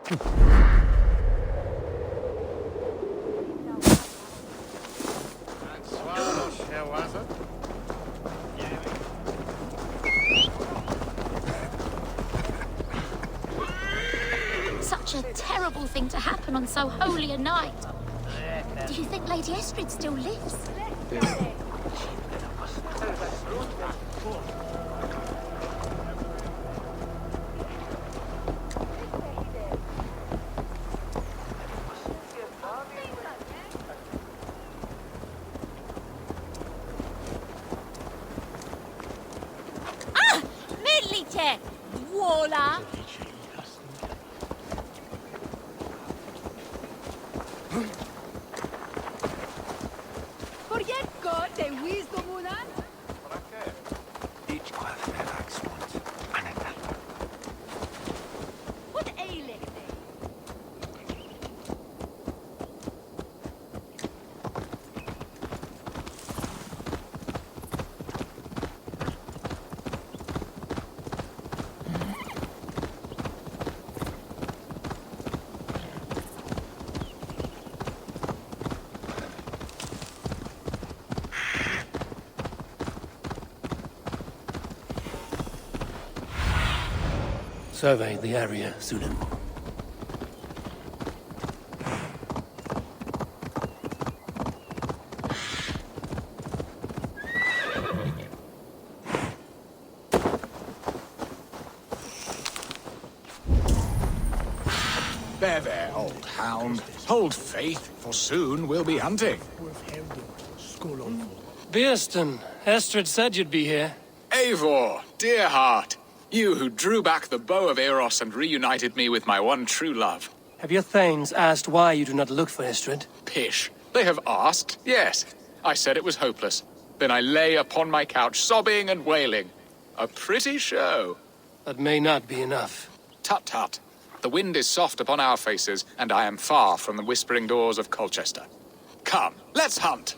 Such a terrible thing to happen on so holy a night. Do you think Lady Estrid still lives? Ah! Melite! Voila! Survey the area, Sunan. There, old hound. Hold faith, for soon we'll be hunting. Beerston, Estrid said you'd be here. Eivor, dear heart. You who drew back the bow of Eros and reunited me with my one true love. Have your thanes asked why you do not look for Estrid? Pish. They have asked, yes. I said it was hopeless. Then I lay upon my couch, sobbing and wailing. A pretty show. That may not be enough. Tut-tut. The wind is soft upon our faces, and I am far from the whispering doors of Colchester. Come, let's hunt!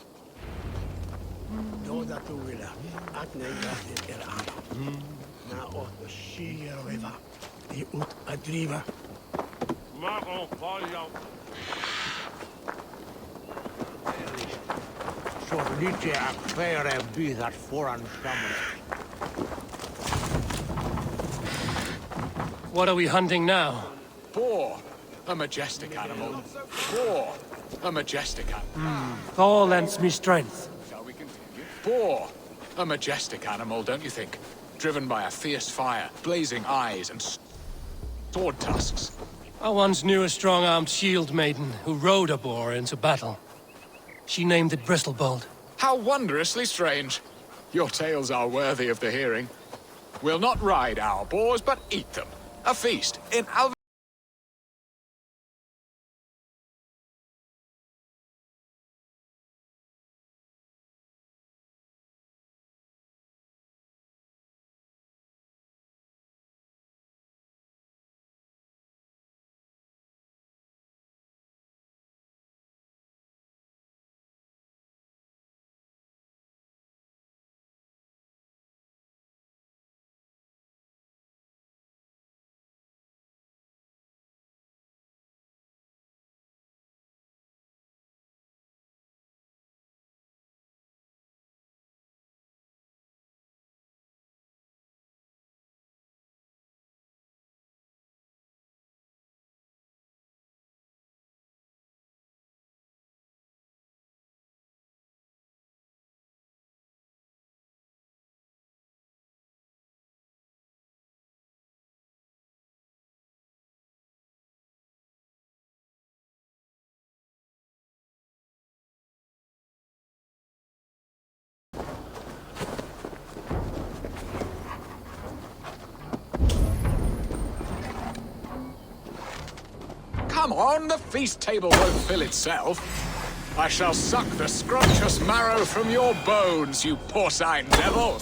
What are we hunting now? Boar, a majestic animal. Boar, a majestic animal. Thor lends me strength. Shall we continue? Boar, a majestic animal, don't you think? Driven by a fierce fire, blazing eyes, and sword tusks. I once knew a strong-armed shield maiden who rode a boar into battle. She named it Bristolbolt. How wondrously strange. Your tales are worthy of the hearing. We'll not ride our boars, but eat them. A feast in Alva. Come on, the feast table won't fill itself. I shall suck the scrumptious marrow from your bones, you porcine devil!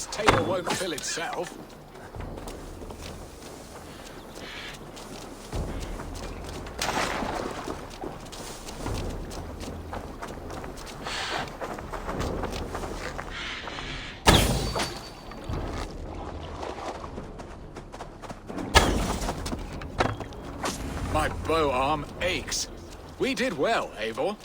feast table won't fill itself. My bow arm aches. We did well, Eivor.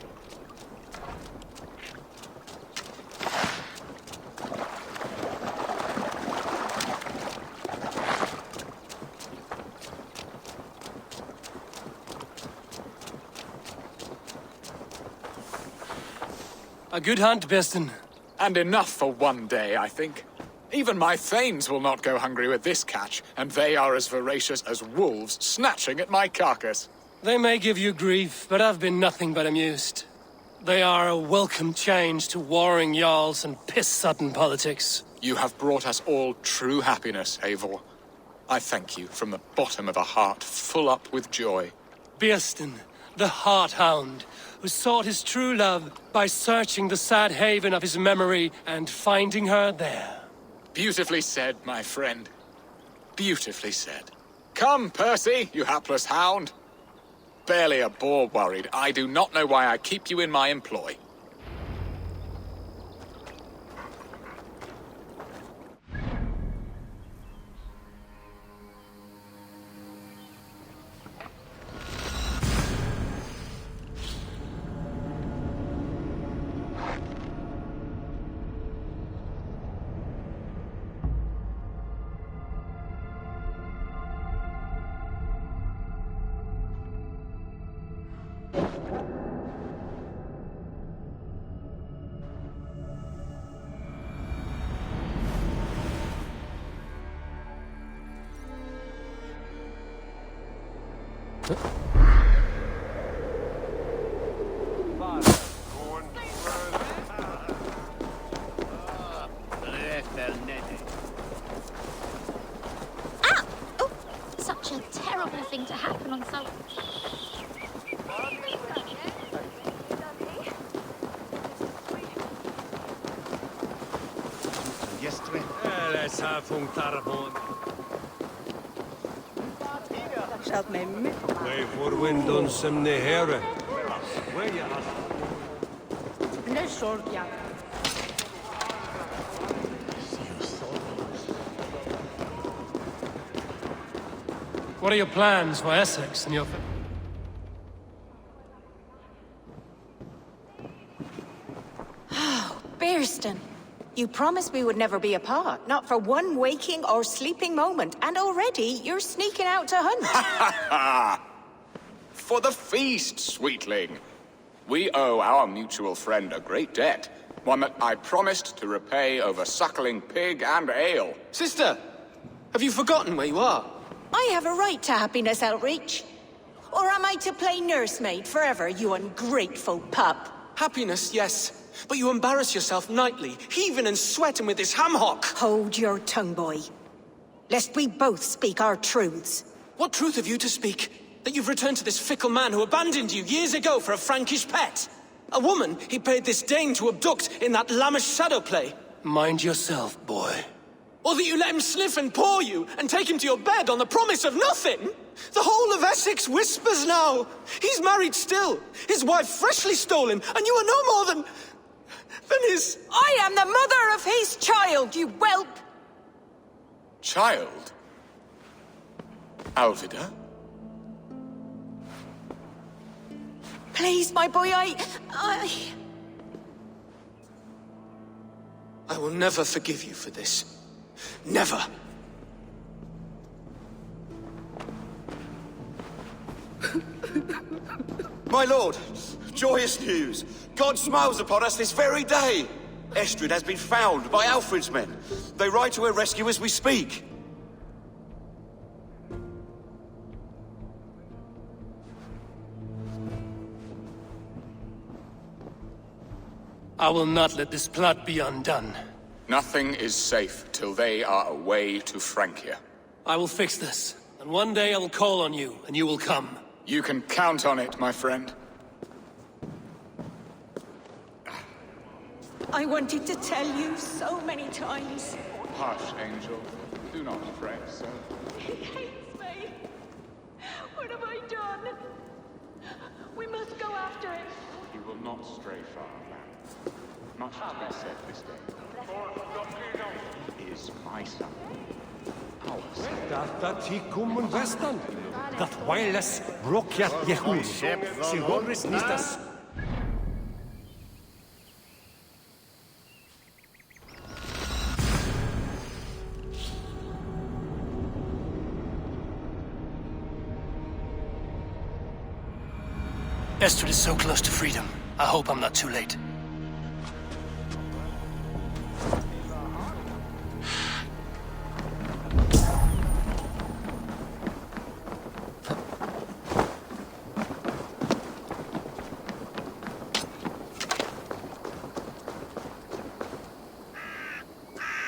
A good hunt, Beston. And enough for one day, I think. Even my thanes will not go hungry with this catch, and they are as voracious as wolves snatching at my carcass. They may give you grief, but I've been nothing but amused. They are a welcome change to warring jarls and piss-sudden politics. You have brought us all true happiness, Eivor. I thank you from the bottom of a heart full up with joy. Beston, the Heart-Hound, who sought his true love by searching the sad haven of his memory and finding her there. Beautifully said, my friend. Beautifully said. Come, Percy, you hapless hound. Barely a boar worried. I do not know why I keep you in my employ. Ah! Oh, such a terrible thing to happen on so... What are your plans for Essex and your... Bearston, you promised we would never be apart, not for one waking or sleeping moment, and already you're sneaking out to hunt. For the feast, sweetling. We owe our mutual friend a great debt, one that I promised to repay over suckling pig and ale. Sister, have you forgotten where you are? I have a right to happiness outreach. Or am I to play nursemaid forever, you ungrateful pup? Happiness, yes. But you embarrass yourself nightly, heaving and sweating with this ham-hock. Hold your tongue, boy. Lest we both speak our truths. What truth have you to speak? That you've returned to this fickle man who abandoned you years ago for a Frankish pet? A woman he paid this Dane to abduct in that lammish shadow play? Mind yourself, boy. Or that you let him sniff and paw you, and take him to your bed on the promise of nothing? The whole of Essex whispers now. He's married still, his wife freshly stolen, and you are no more than his... I am the mother of his child, you whelp! Child? Alvida? Please, my boy, I will never forgive you for this. Never. My lord, joyous news. God smiles upon us this very day. Estrid has been found by Alfred's men. They ride to her rescue as we speak. I will not let this plot be undone. Nothing is safe till they are away to Francia. I will fix this, and one day I will call on you, and you will come. You can count on it, my friend. wanted to tell you so many times. Hush, Angel. Do not fret, sir. He hates me. What have I done? We must go after him. He will not stray far, lad. Much has been said this day. He is my son. Our son. Data ticum vestan. Dat wireless brokiat jehus. Sigoris nistas. Estrid is so close to freedom. I hope I'm not too late.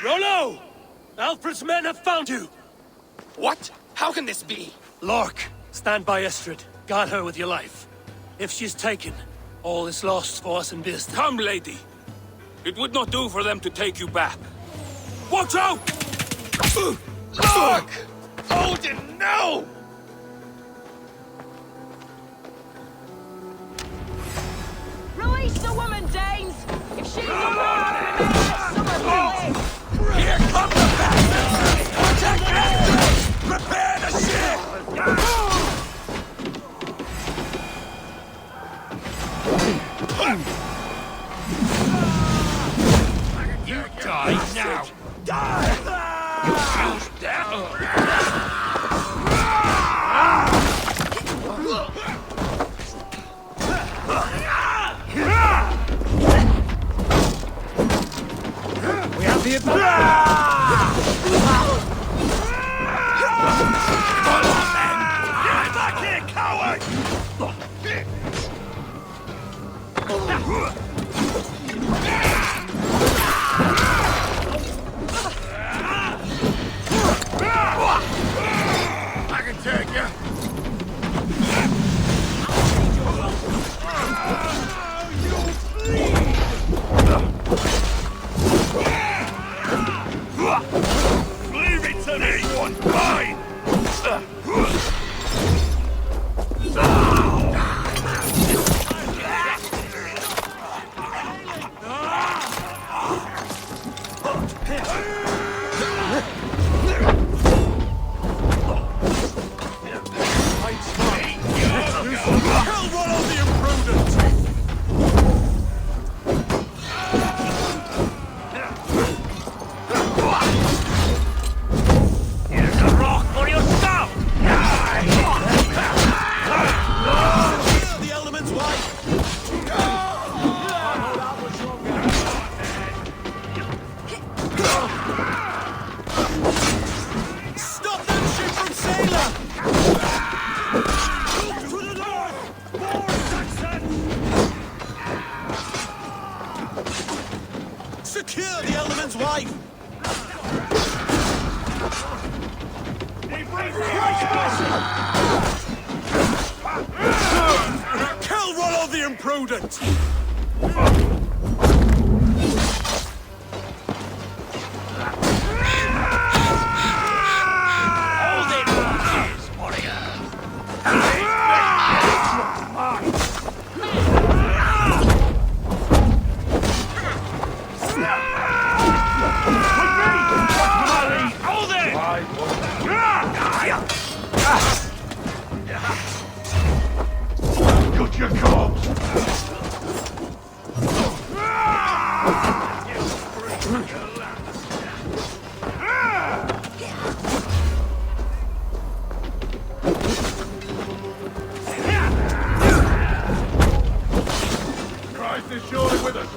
Rollo! Alfred's men have found you! What? How can this be? Lork, stand by Estrid. Guard her with your life. If she's taken, all is lost for us in business. Come, lady. It would not do for them to take you back. Watch out! Look! Odin, no! Release the woman, Danes! If she's alive, someone will live! Here come the bastards! Protect Estrid! Prepare the ship! You die now! Die! You choose We have the Get back here, coward! I can take you. Leave it to me, one mine. Secure the element's wife! Kill Rollo the Imprudent! Hold it, warrior. Hold it! Got your corpse! Christ is surely with us!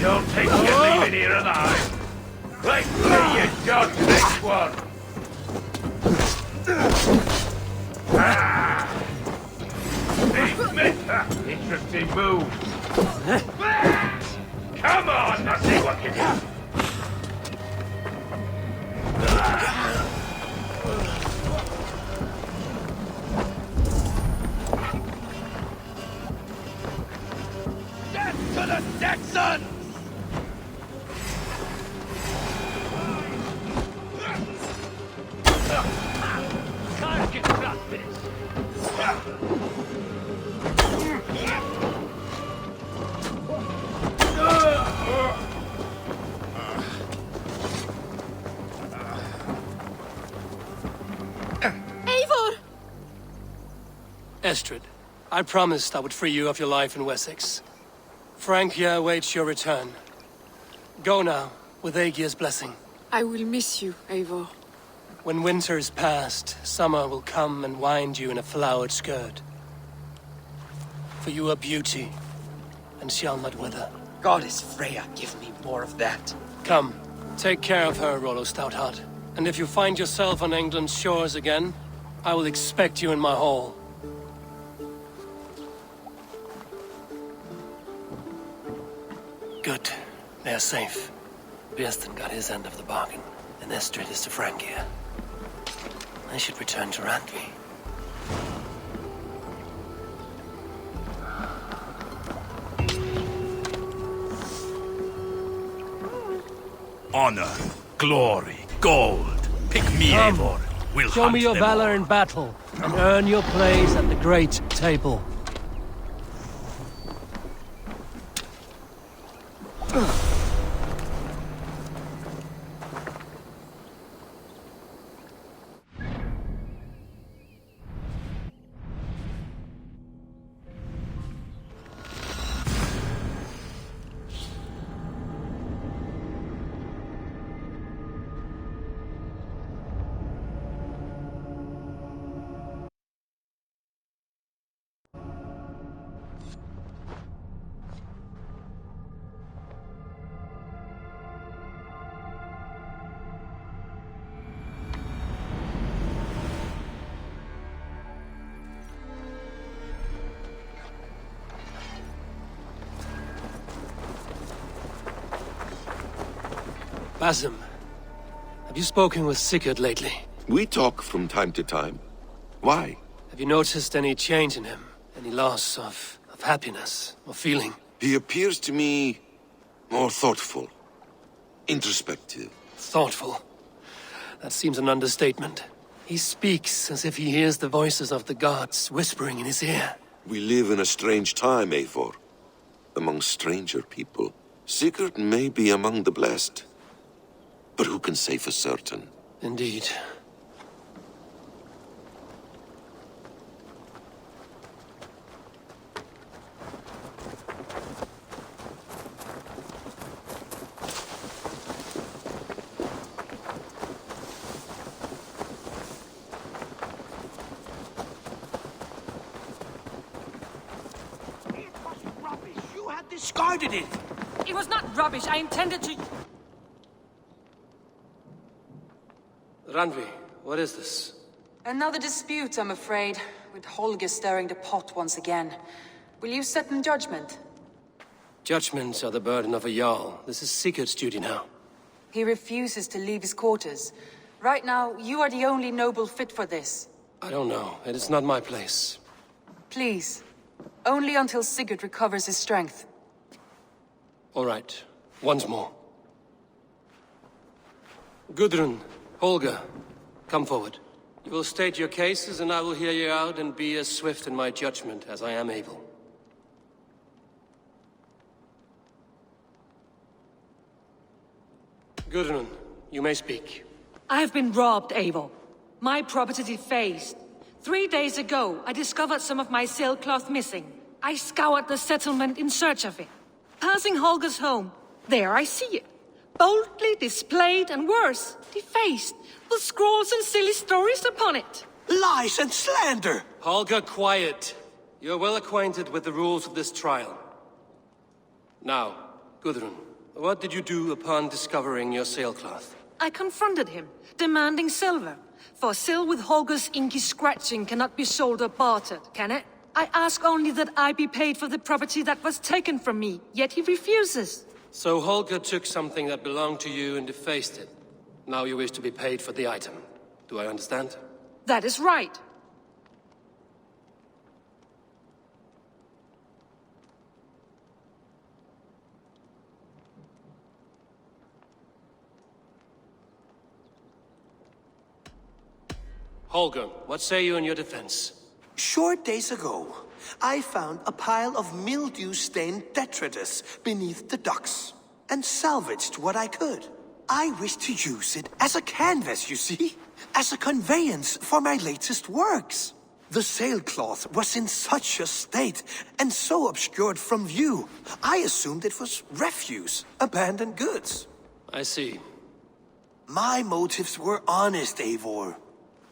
Don't think you're leaving here alive. Like me, you dodge this one. Interesting move. Come on, let's see what you do. Death to the Saxons! Can't get past this. Eivor! Estrid, I promised I would free you of your life in Wessex. Francia awaits your return. Go now, with Aegir's blessing. I will miss you, Eivor. When winter is past, summer will come and wind you in a flowered skirt. For you are beauty, and shall not wither. Goddess Freya, give me more of that. Come, take care of her, Rollo Stoutheart. And if you find yourself on England's shores again, I will expect you in my hall. Good. They are safe. Björsten got his end of the bargain, and Estrid is to Francia. I should return to Randvi. Honor, glory, gold. Pick me, Eivor. We'll Show hunt me your them valor all. in battle, and earn your place at the great table. Basim, have you spoken with Sigurd lately? We talk from time to time. Why? Have you noticed any change in him? Any loss of happiness or feeling? He appears to me more thoughtful, introspective. Thoughtful? That seems an understatement. He speaks as if he hears the voices of the gods whispering in his ear. We live in a strange time, Eivor. Among stranger people. Sigurd may be among the blessed. But who can say for certain? Indeed. You had discarded it. It was not rubbish. I intended to... Randvi, what is this? Another dispute, I'm afraid, with Holger stirring the pot once again. Will you set in judgment? Judgments are the burden of a Jarl. This is Sigurd's duty now. He refuses to leave his quarters. Right now, you are the only noble fit for this. I don't know. It is not my place. Please. Only until Sigurd recovers his strength. All right. Once more. Gudrun, Holger, come forward. You will state your cases, and I will hear you out and be as swift in my judgment as I am able. Gudrun, you may speak. I have been robbed, Eivor. My property defaced. 3 days ago, I discovered some of my sailcloth missing. I scoured the settlement in search of it. Passing Holger's home, there I see it. Boldly displayed and worse, defaced, with scrolls and silly stories upon it. Lies and slander! Holger, quiet. You're well acquainted with the rules of this trial. Now, Gudrun, what did you do upon discovering your sailcloth? I confronted him, demanding silver. For Sil with Holger's inky scratching cannot be sold or bartered, can it? I ask only that I be paid for the property that was taken from me, yet he refuses. So Holger took something that belonged to you and defaced it. Now you wish to be paid for the item. Do I understand? That is right. Holger, what say you in your defense? Short days ago, I found a pile of mildew-stained detritus beneath the docks, and salvaged what I could. I wish to use it as a canvas, you see? As a conveyance for my latest works. The sailcloth was in such a state, and so obscured from view, I assumed it was refuse, abandoned goods. I see. My motives were honest, Eivor.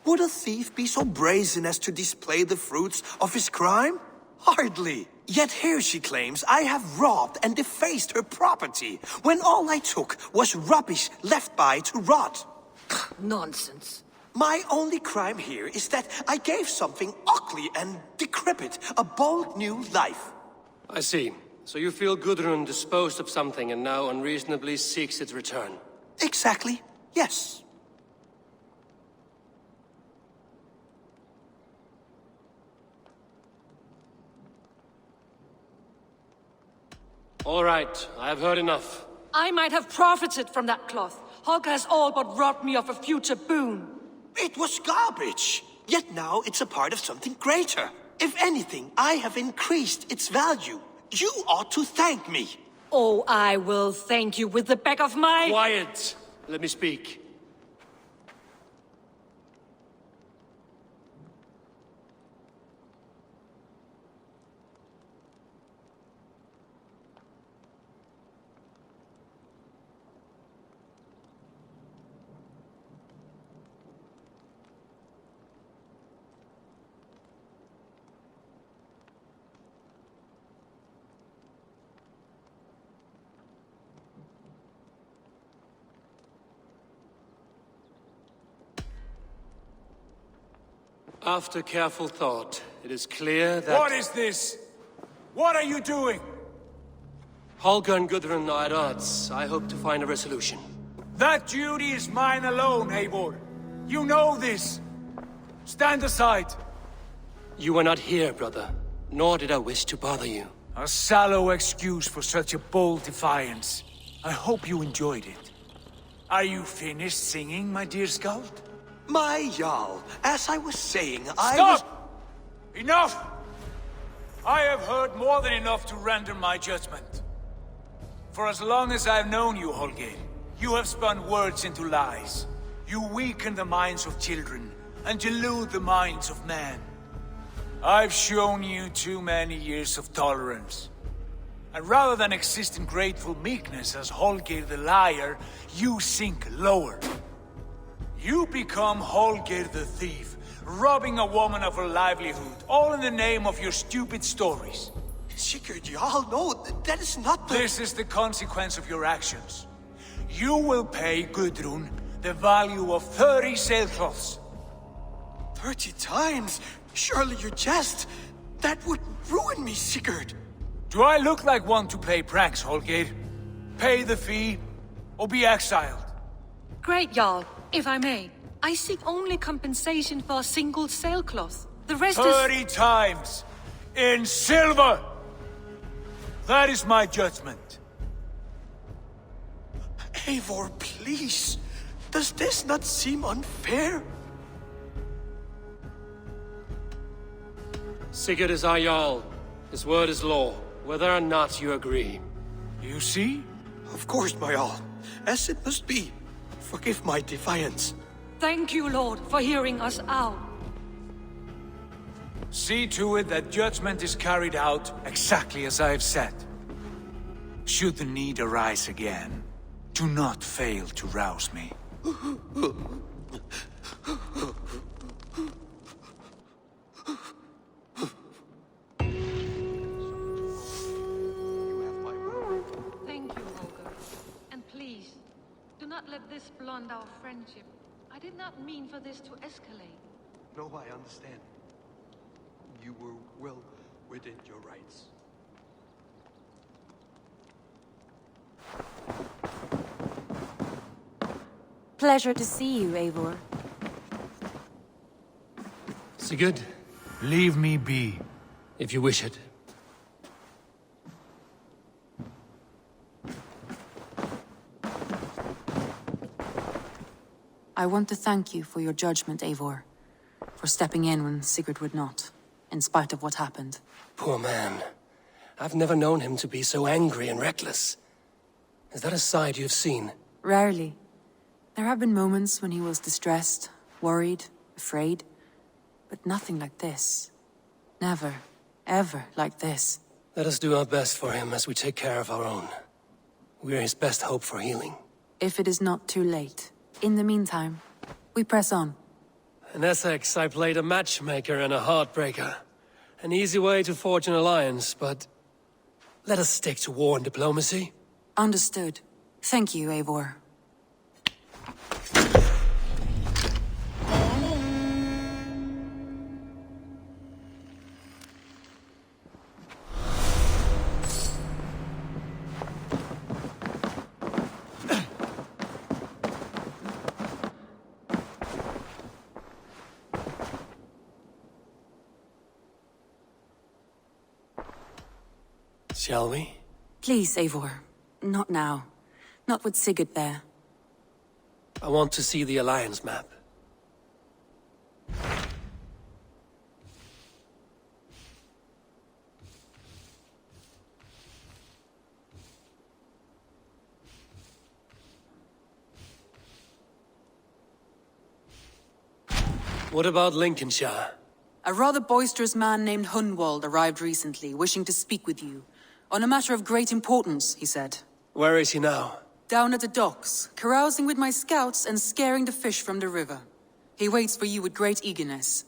Would a thief be so brazen as to display the fruits of his crime? Hardly. Yet here she claims I have robbed and defaced her property, when all I took was rubbish left by to rot. Nonsense. My only crime here is that I gave something ugly and decrepit a bold new life. I see. So you feel Gudrun disposed of something and now unreasonably seeks its return? Exactly, yes. All right, I have heard enough. I might have profited from that cloth. Holger has all but robbed me of a future boon. It was garbage. Yet now it's a part of something greater. If anything, I have increased its value. You ought to thank me. Oh, I will thank you with the back of my... Quiet! Let me speak. After careful thought, it is clear that... What is this? What are you doing? Holger and Gudrun are at odds. I hope to find a resolution. That duty is mine alone, Eivor. You know this. Stand aside. You were not here, brother. Nor did I wish to bother you. A sallow excuse for such a bold defiance. I hope you enjoyed it. Are you finished singing, my dear Skald? My Jarl, as I was saying, Stop! Enough! I have heard more than enough to render my judgment. For as long as I've known you, Holger, you have spun words into lies. You weaken the minds of children, and delude the minds of men. I've shown you too many years of tolerance. And rather than exist in grateful meekness as Holger the liar, you sink lower. You become Holger the thief, robbing a woman of her livelihood, all in the name of your stupid stories. Sigurd, Jarl, no, that is not the... This is the consequence of your actions. You will pay Gudrun the value of 30 sailcloths. 30 times? Surely you jest. That would ruin me, Sigurd. Do I look like one to play pranks, Holger? Pay the fee, or be exiled. Great, Jarl. If I may, I seek only compensation for a single sailcloth. The rest 30 times! In silver! That is my judgment. Eivor, please. Does this not seem unfair? Sigurd is our Jarl. His word is law, whether or not you agree. You see? Of course, my Jarl. As it must be. Forgive my defiance. Thank you, Lord, for hearing us out. See to it that judgment is carried out exactly as I have said. Should the need arise again, do not fail to rouse me. let this blunt our friendship. I did not mean for this to escalate. No, I understand. You were well within your rights. Pleasure to see you, Eivor. Sigurd, Leave me be. if you wish it. I want to thank you for your judgment, Eivor. For stepping in when Sigurd would not, in spite of what happened. Poor man. I've never known him to be so angry and reckless. Is that a side you've seen? Rarely. There have been moments when he was distressed, worried, afraid. But nothing like this. Never, ever like this. Let us do our best for him as we take care of our own. We're his best hope for healing. If it is not too late. In the meantime, we press on. In Essex, I played a matchmaker and a heartbreaker. An easy way to forge an alliance, but... let us stick to war and diplomacy. Understood. Thank you, Eivor. Shall we? Please, Eivor. Not now. Not with Sigurd there. I want to see the alliance map. What about Lincolnshire? A rather boisterous man named Hunwald arrived recently, wishing to speak with you. On a matter of great importance, he said. Where is he now? Down at the docks, carousing with my scouts and scaring the fish from the river. He waits for you with great eagerness.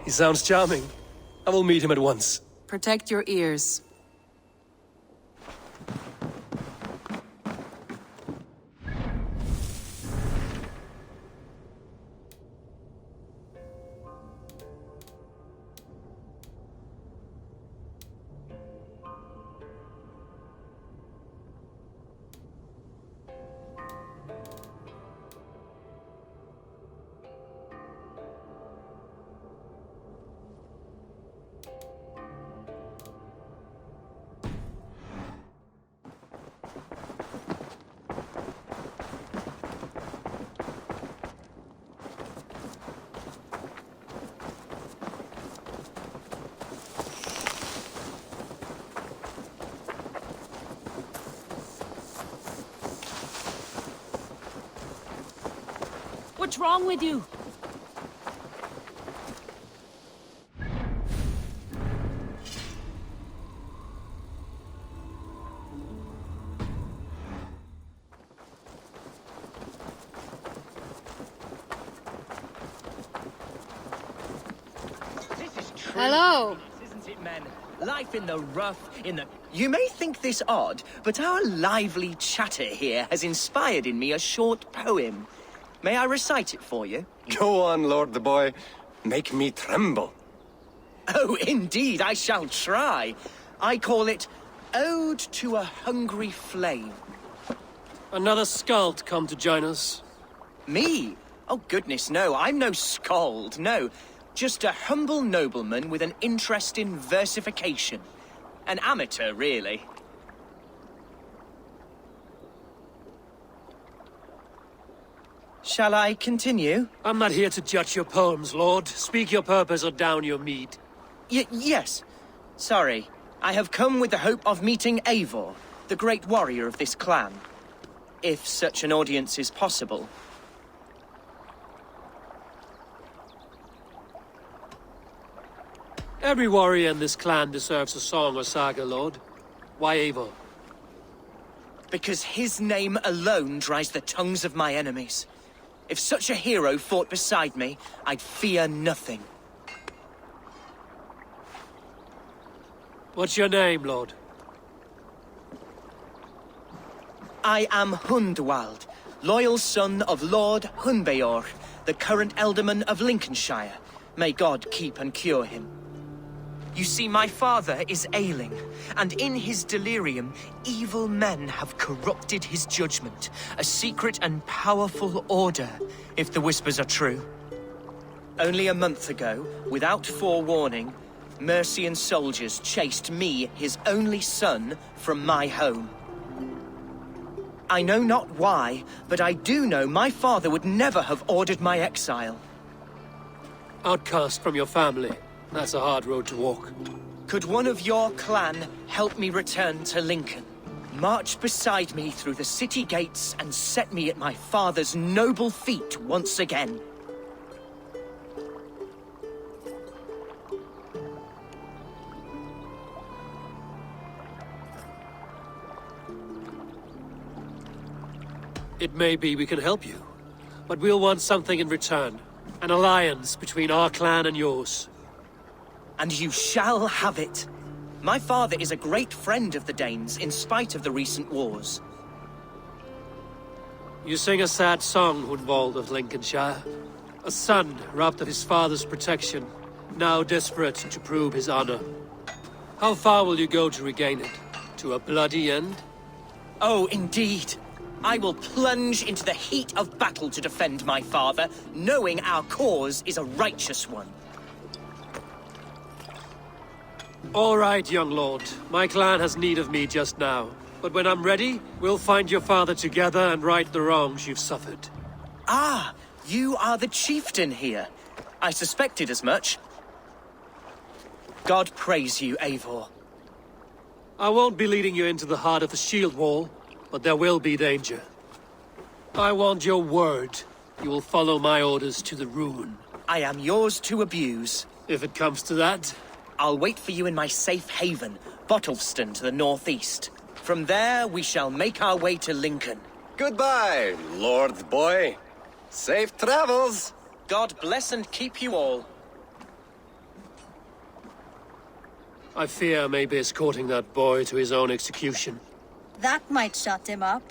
He sounds charming. I will meet him at once. Protect your ears. What's wrong with you? Hello. Isn't it, men? Life in the rough, in the... You may think this odd, but our lively chatter here has inspired in me a short poem. May I recite it for you? Go on, Lord the Boy. Make me tremble. Oh, indeed, I shall try. I call it Ode to a Hungry Flame. Another skald come to join us. Me? Oh, goodness, no. I'm no skald, no. Just a humble nobleman with an interest in versification. An amateur, really. Shall I continue? I'm not here to judge your poems, Lord. Speak your purpose or down your mead. Yes. Sorry. I have come with the hope of meeting Eivor, the great warrior of this clan. If such an audience is possible. Every warrior in this clan deserves a song or saga, Lord. Why Eivor? Because his name alone dries the tongues of my enemies. If such a hero fought beside me, I'd fear nothing. What's your name, Lord? I am Hundwald, loyal son of Lord Hunbeor, the current Elderman of Lincolnshire. May God keep and cure him. You see, my father is ailing, and in his delirium, evil men have corrupted his judgment. A secret and powerful order, if the whispers are true. Only a month ago, without forewarning, Mercian soldiers chased me, his only son, from my home. I know not why, but I do know my father would never have ordered my exile. Outcast from your family. That's a hard road to walk. Could one of your clan help me return to Lincoln? March beside me through the city gates and set me at my father's noble feet once again. It may be we can help you, but we'll want something in return. An alliance between our clan and yours. And you shall have it. My father is a great friend of the Danes, in spite of the recent wars. You sing a sad song, Hundwald of Lincolnshire. A son robbed of his father's protection, now desperate to prove his honor. How far will you go to regain it? To a bloody end? Oh, indeed. I will plunge into the heat of battle to defend my father, knowing our cause is a righteous one. All right, young lord. My clan has need of me just now. But when I'm ready, we'll find your father together and right the wrongs you've suffered. Ah, you are the chieftain here. I suspected as much. God praise you, Eivor. I won't be leading you into the heart of the shield wall, but there will be danger. I want your word. You will follow my orders to the ruin. I am yours to abuse. If it comes to that. I'll wait for you in my safe haven, Bottleston to the northeast. From there, we shall make our way to Lincoln. Goodbye, Lord Boy. Safe travels. God bless and keep you all. I fear I may be escorting that boy to his own execution. That might shut him up.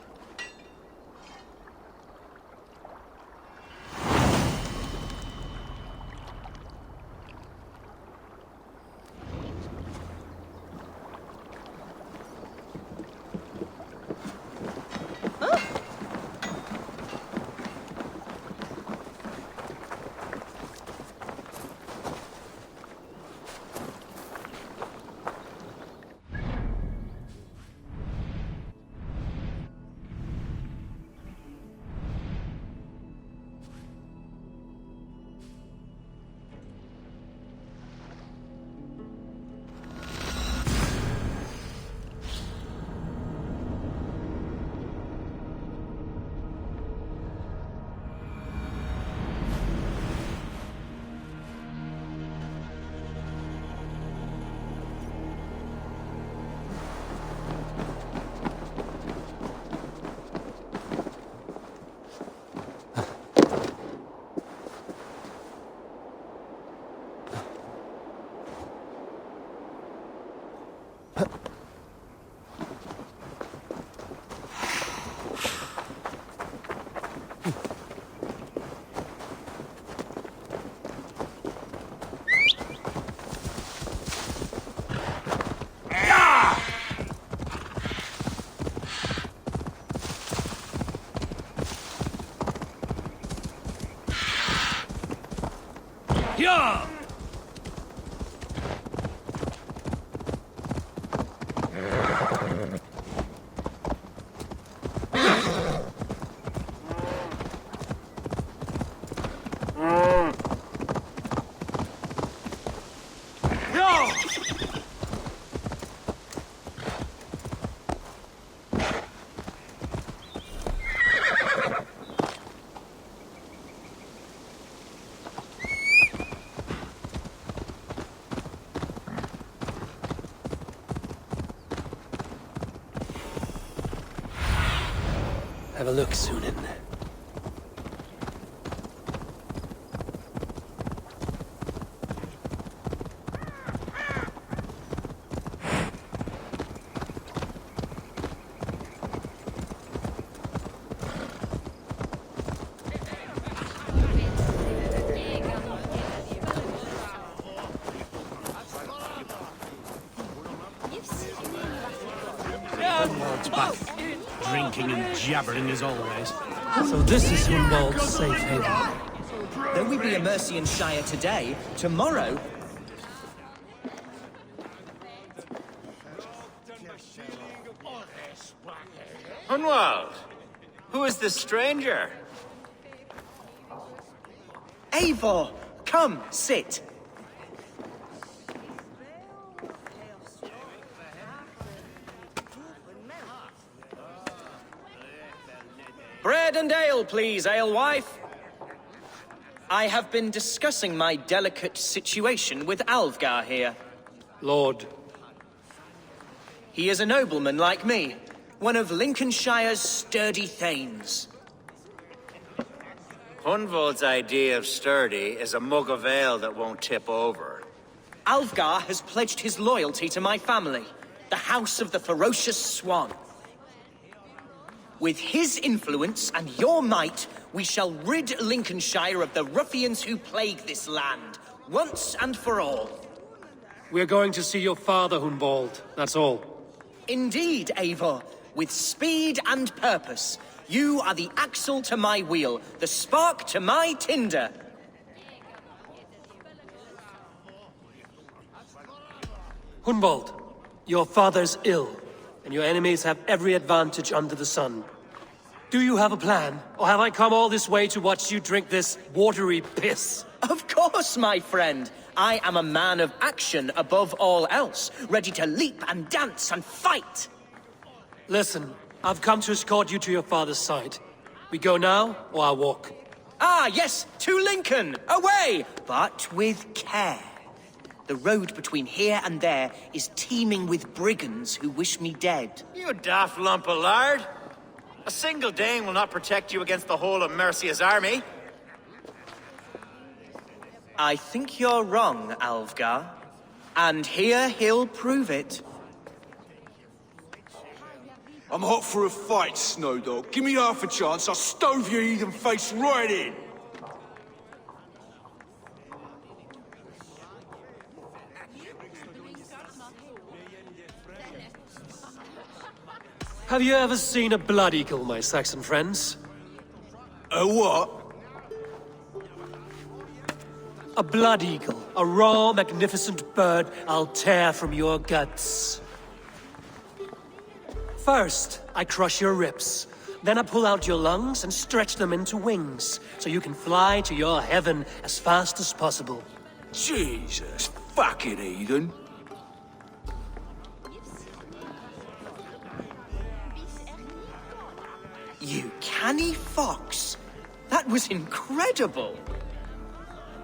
Yeah! Have a look, Sunan. drinking and jabbering as always. So this is Hunwald's safe haven. Though we be a Mercian Shire today, tomorrow... Hunwald, who is this stranger? Eivor, come, sit. Bread and ale, please, alewife. I have been discussing my delicate situation with Alvgar here. Lord. He is a nobleman like me, one of Lincolnshire's sturdy thanes. Hunwald's idea of sturdy is a mug of ale that won't tip over. Alvgar has pledged his loyalty to my family, the House of the Ferocious Swan. With his influence and your might, we shall rid Lincolnshire of the ruffians who plague this land, once and for all. We're going to see your father, Hunwald, that's all. Indeed, Eivor. With speed and purpose, you are the axle to my wheel, the spark to my tinder. Hunwald, your father's ill, and your enemies have every advantage under the sun. Do you have a plan, or have I come all this way to watch you drink this watery piss? Of course, my friend. I am a man of action above all else, ready to leap and dance and fight. Listen, I've come to escort you to your father's side. We go now, or I walk? Ah, yes, to Lincoln! Away! But with care. The road between here and there is teeming with brigands who wish me dead. You daft lump of lard! A single Dane will not protect you against the whole of Mercia's army. I think you're wrong, Alvgar. And here he'll prove it. I'm hot for a fight, Snowdog. Give me half a chance, I'll stove your heathen face right in. Have you ever seen a blood eagle, my Saxon friends? A what? A blood eagle. A raw, magnificent bird I'll tear from your guts. First, I crush your ribs. Then I pull out your lungs and stretch them into wings, so you can fly to your heaven as fast as possible. Jesus fucking heathen. You canny fox. That was incredible.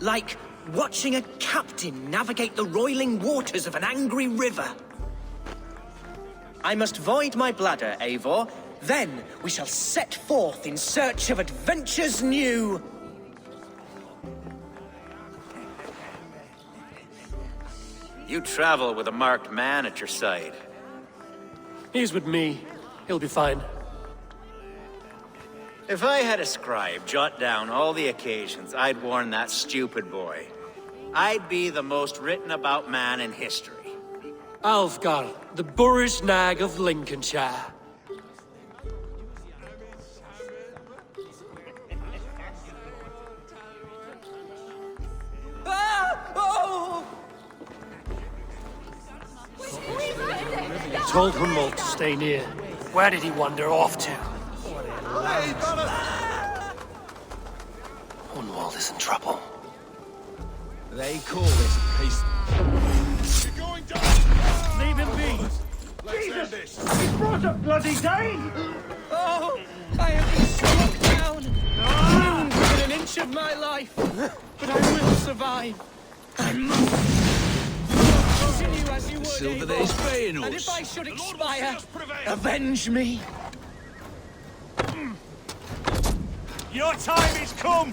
Like watching a captain navigate the roiling waters of an angry river. I must void my bladder, Eivor. Then we shall set forth in search of adventures new. You travel with a marked man at your side. He's with me. He'll be fine. If I had a scribe jot down all the occasions I'd warn that stupid boy, I'd be the most written about man in history. Alvgar, the boorish nag of Lincolnshire. I told Hunwald to stay near. Where did he wander off to? Hunwald is in trouble. They call this peace. You're going down! Leave him be! Jesus! He's brought a bloody Dane! Oh, I have been struck down. Within an inch of my life. But I will survive. I must. Continue as you would, Silver Eivor. there's paying us. And if I should expire, avenge me. Your time is come!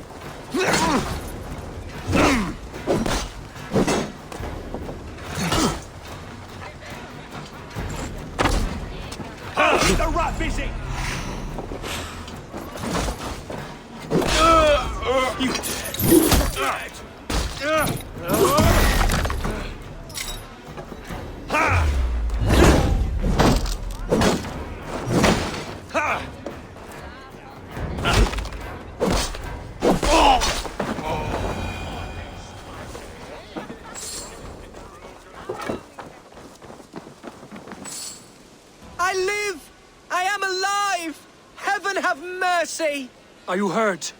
Keep the rat busy! You dead! Ha! Ha! Are you hurt?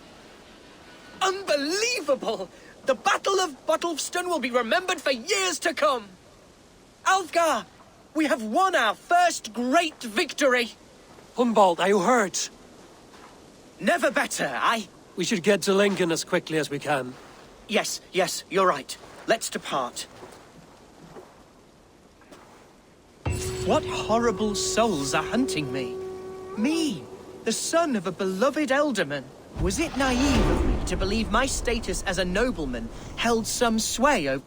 Unbelievable! The Battle of Bottlefston will be remembered for years to come! Alfgar! We have won our first great victory! Humboldt, are you hurt? Never better, We should get to Lincoln as quickly as we can. Yes, you're right. Let's depart. What horrible souls are hunting me? Me, the son of a beloved elderman. Was it naive of me to believe my status as a nobleman held some sway over...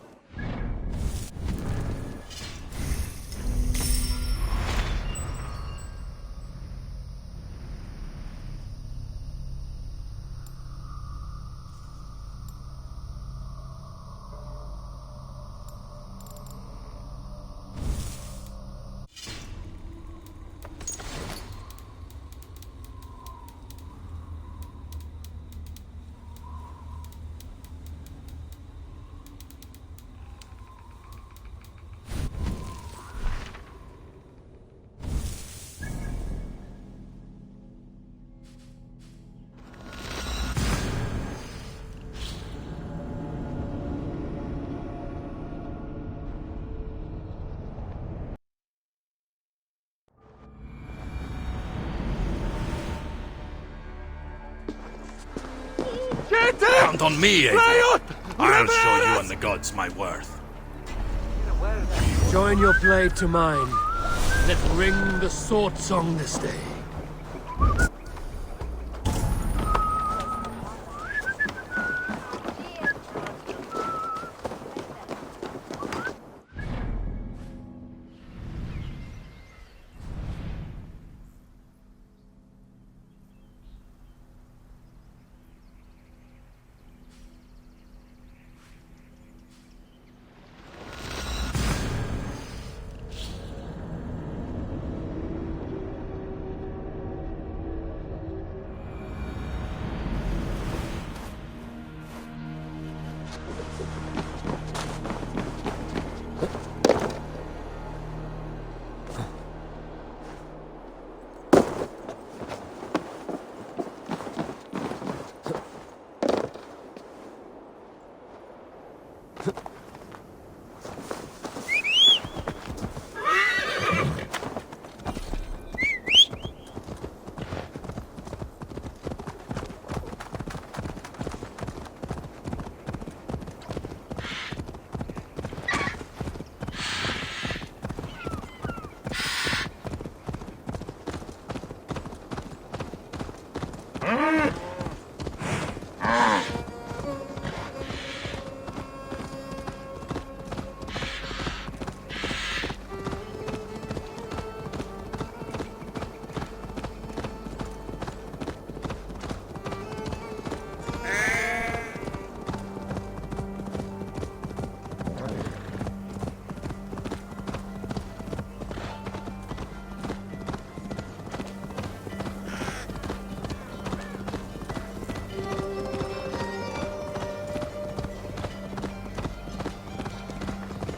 Count on me, Eivor. I'll show you and the gods my worth. Join your blade to mine. Let's ring the sword song this day.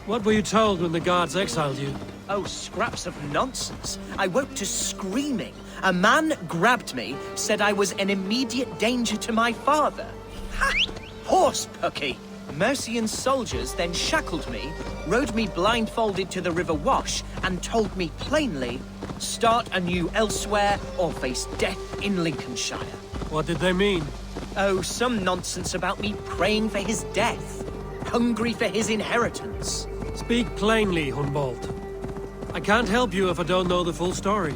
What were you told when the guards exiled you? Oh, scraps of nonsense. I woke to screaming. A man grabbed me, said I was an immediate danger to my father. Ha! Horse pucky! Mercian soldiers then shackled me, rode me blindfolded to the River Wash, and told me plainly, start anew elsewhere or face death in Lincolnshire. What did they mean? Oh, some nonsense about me praying for his death, hungry for his inheritance. Speak plainly, Humboldt. I can't help you if I don't know the full story.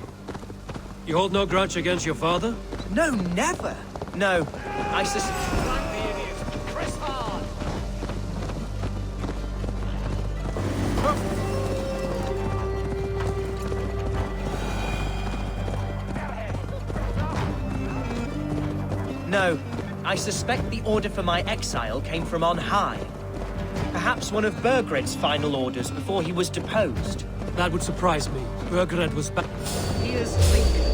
You hold no grudge against your father? No, never. No, I No, I suspect the order for my exile came from on high. Perhaps one of Burgred's final orders before he was deposed. That would surprise me. Burgred was back. Here's Lincoln,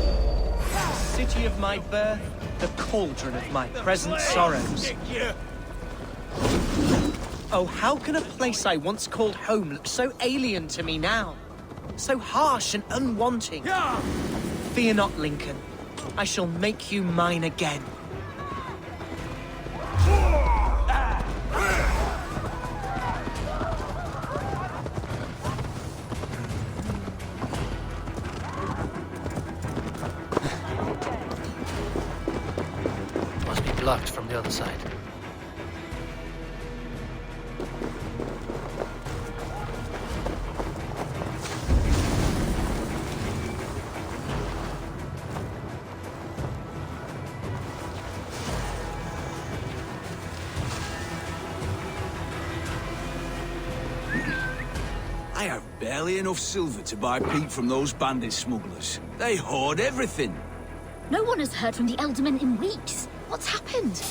the city of my birth, the cauldron of my present sorrows. Oh, how can a place I once called home look so alien to me now? So harsh and unwanting. Fear not, Lincoln. I shall make you mine again. locked from the other side. I have barely enough silver to buy peat from those bandit smugglers. They hoard everything. No one has heard from the Elderman in weeks. What's happened?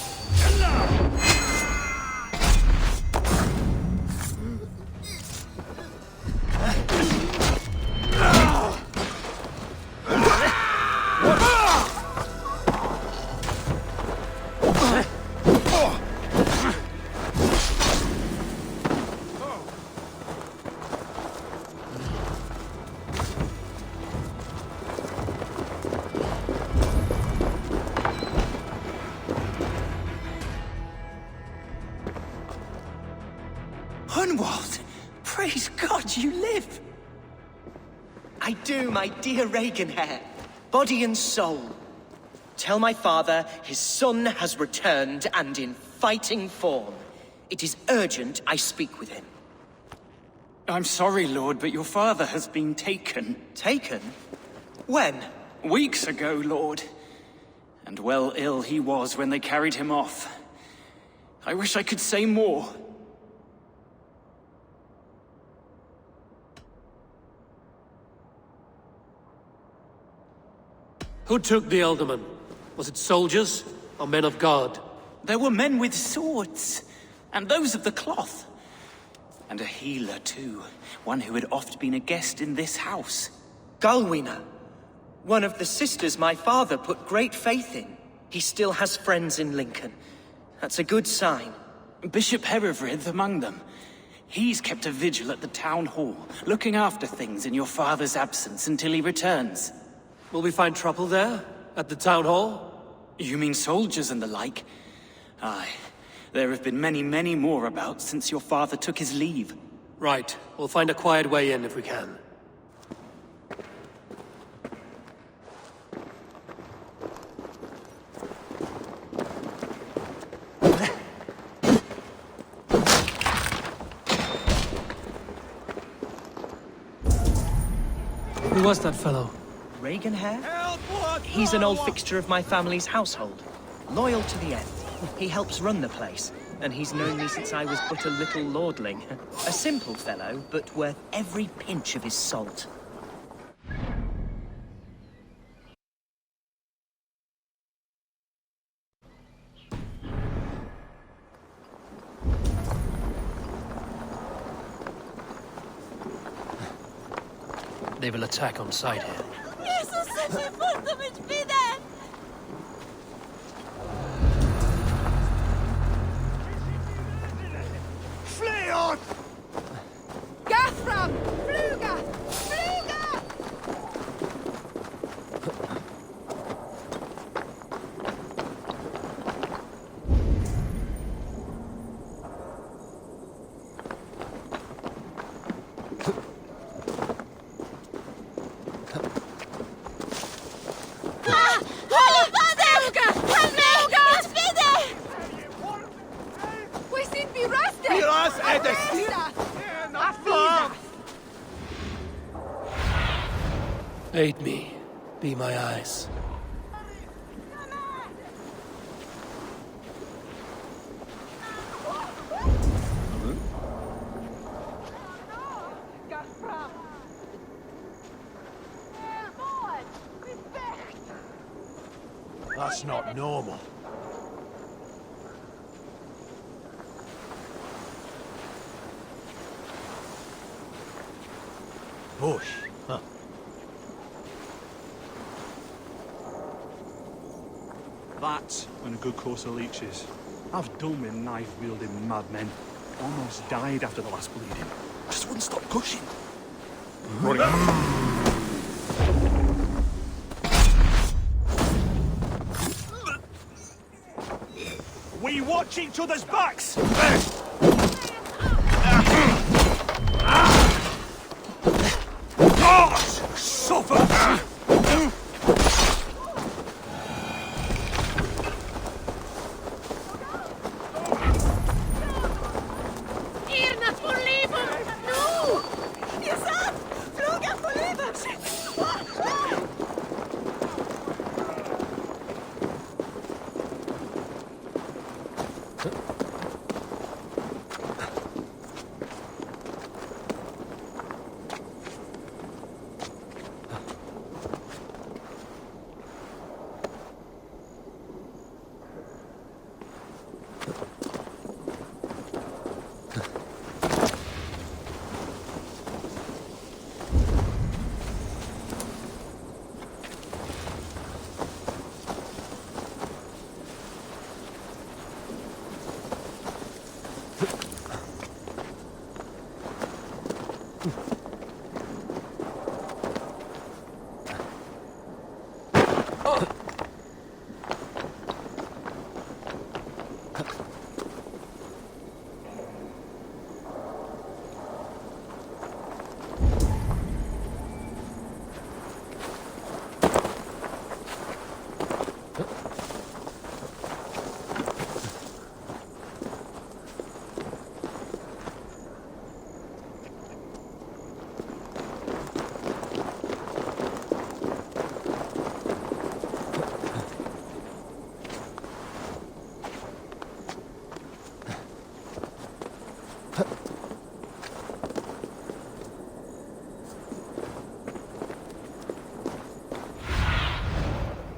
Hunwald! Praise God you live! I do, my dear Reaganhair. Body and soul. Tell my father his son has returned and in fighting form. It is urgent I speak with him. I'm sorry, Lord, but your father has been taken. Taken? When? Weeks ago, Lord. And well ill he was when they carried him off. I wish I could say more. Who took the Elderman? Was it soldiers or men of God? There were men with swords, and those of the cloth. And a healer, too. One who had oft been a guest in this house. Galwina. One of the sisters my father put great faith in. He still has friends in Lincoln. That's a good sign. Bishop Herefrith among them. He's kept a vigil at the town hall, looking after things in your father's absence until he returns. Will we find trouble there? At the town hall? You mean soldiers and the like? Aye. There have been many, many more about since your father took his leave. Right. We'll find a quiet way in if we can. Who was that fellow? Reaganhair? He's an old fixture of my family's household. Loyal to the end. He helps run the place, and he's known me since I was but a little lordling. A simple fellow, but worth every pinch of his salt. They will attack on sight here. Fleon! Gathram! Fluga! Fluga! Aid me. Be my eyes. That's not normal. Bush, huh? That and a good course of leeches. I've done with knife-wielding madmen. Almost died after the last bleeding. Just wouldn't stop pushing. We watch each other's backs! Suffer!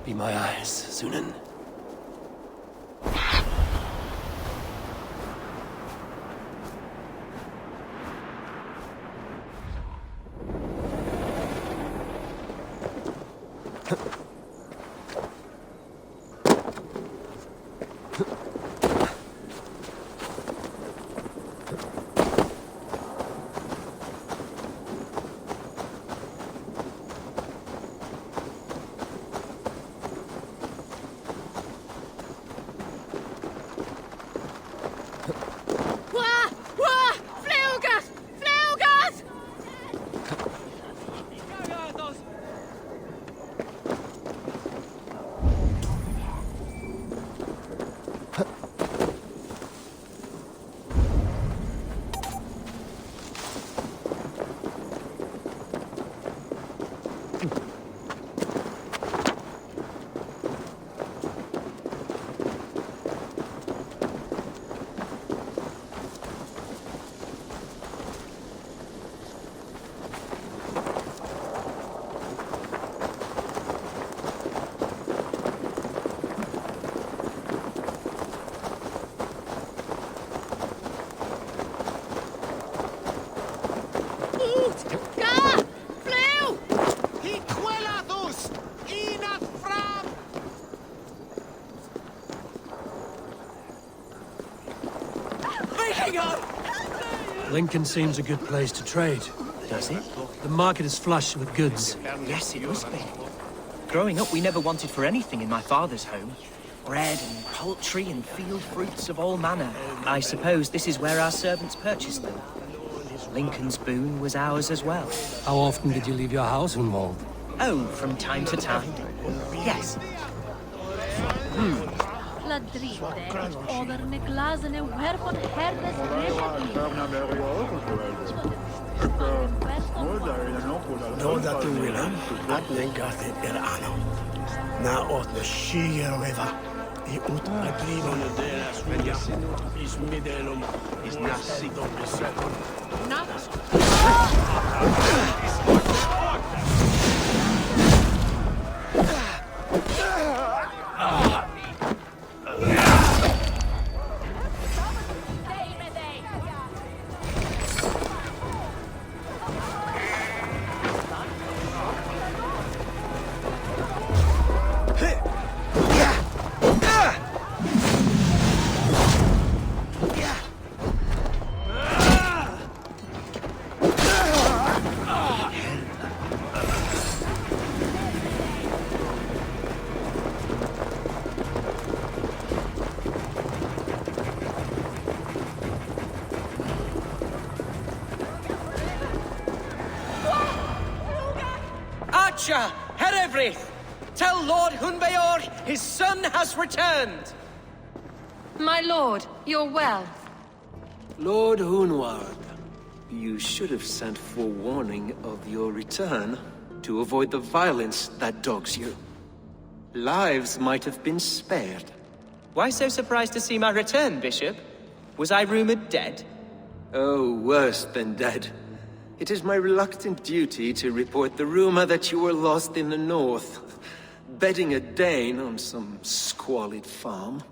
Be my eyes, Sunan. Lincoln seems a good place to trade. Does it? The market is flush with goods. Yes, it must be. Growing up, we never wanted for anything in my father's home. Bread and poultry and field fruits of all manner. I suppose this is where our servants purchased them. Lincoln's boon was ours as well. How often did you leave your house, Unwald? Oh, from time to time. Yes. Dónda tu willen, at Lengathe ano. Na ot the Shiger River, the ut adrivo is midelum, is nasidum besetum. Herefrith! Tell Lord Hunbeor his son has returned! My lord, you're well. Lord Hunward, you should have sent forewarning of your return to avoid the violence that dogs you. Lives might have been spared. Why so surprised to see my return, Bishop? Was I rumored dead? Oh, worse than dead. It is my reluctant duty to report the rumor that you were lost in the north, bedding a Dane on some squalid farm.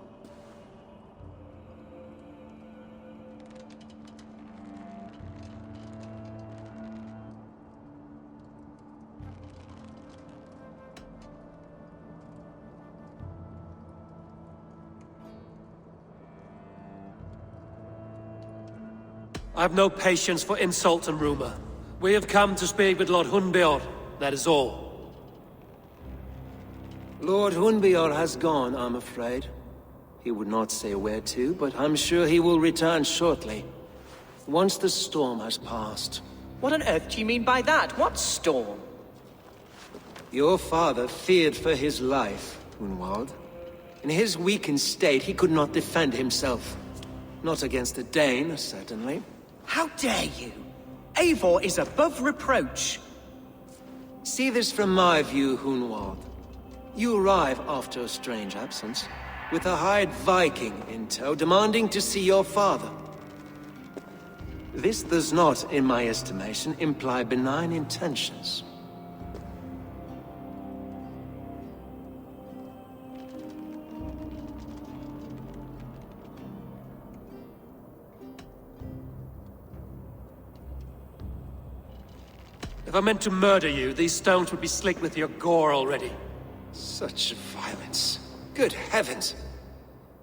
I have no patience for insult and rumor. We have come to speak with Lord Hunbeor, that is all. Lord Hunbeor has gone, I'm afraid. He would not say where to, but I'm sure he will return shortly. Once the storm has passed. What on earth do you mean by that? What storm? Your father feared for his life, Hunwald. In his weakened state, he could not defend himself. Not against a Dane, certainly. How dare you? Eivor is above reproach. See this from my view, Hunwald. You arrive after a strange absence, with a hired Viking in tow, demanding to see your father. This does not, in my estimation, imply benign intentions. If I meant to murder you, these stones would be slicked with your gore already. Such violence. Good heavens!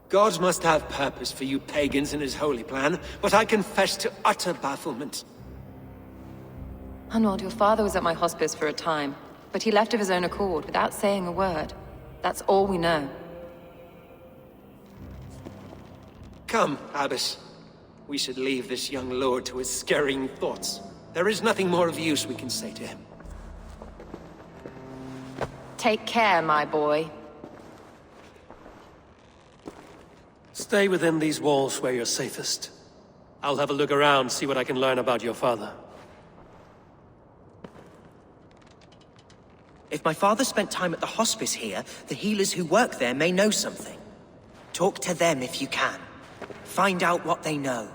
God must have purpose for you pagans in his holy plan, but I confess to utter bafflement. Hunwald, your father was at my hospice for a time, but he left of his own accord, without saying a word. That's all we know. Come, Abbess. We should leave this young lord to his scurrying thoughts. There is nothing more of use we can say to him. Take care, my boy. Stay within these walls where you're safest. I'll have a look around, see what I can learn about your father. If my father spent time at the hospice here, the healers who work there may know something. Talk to them if you can. Find out what they know.